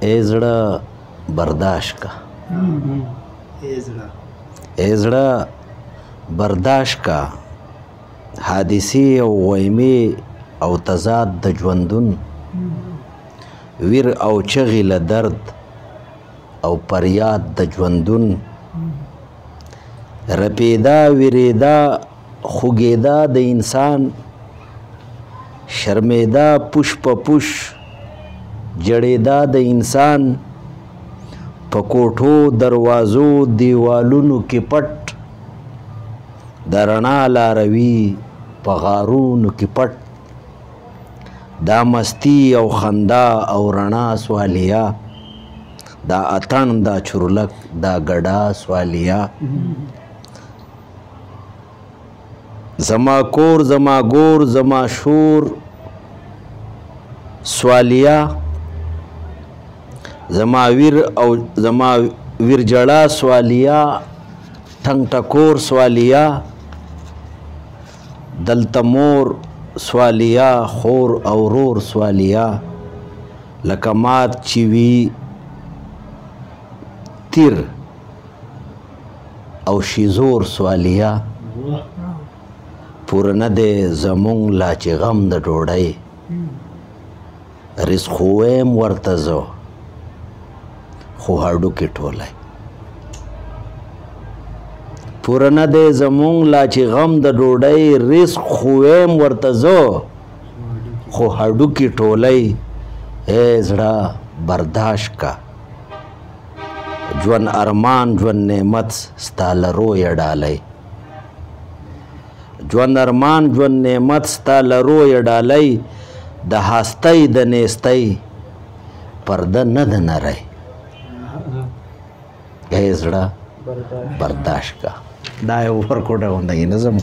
ए ज़ड़ा बर्दाश्त का, ए ज़ड़ा बर्दाश्त का हादिसी औ वैमी औ तज़ाद द ژوندون वीर औ चغی له درد او پریاد د ژوندون رپیدا ویریدا خوږیدا د انسان شرمیدا پوش په پوش جړیدا د انسان په کوټو دروازو دیوالونو کې پټ د رڼا لاروي په غارونو کې پټ دا مستی او خندا او رڼا سوالیا دا اتن دا چورلک دا گډا سوالیا زما کور زما گور زما شور سوالیا زما ویر او زما ویر جړا سوالیا ټنګ ټکور سوالیا دلته مور سوالیا خور او رور سوالیا لکه مات چې وي تیر او شیزور سوالیا پوره نه دی زمونږ لا چې غم د ډوډۍ رزق ویم ورته زه خو هډوکې ټولی پوره نه دی زمونږ لا چې غم د ډوډۍ رزق ویم ورته زه خو هډوکې ټولی ای زړه برداشت کا ژوند ارمان ژوند نعمت ستا له رویه ډالۍ ژوند ارمان ژوند نعمت ستا له رویه ډالۍ د هستۍ د نیستۍ پرده نه ده نری ای زړه برداشت کا دا یو ورکوټه غوندې نظم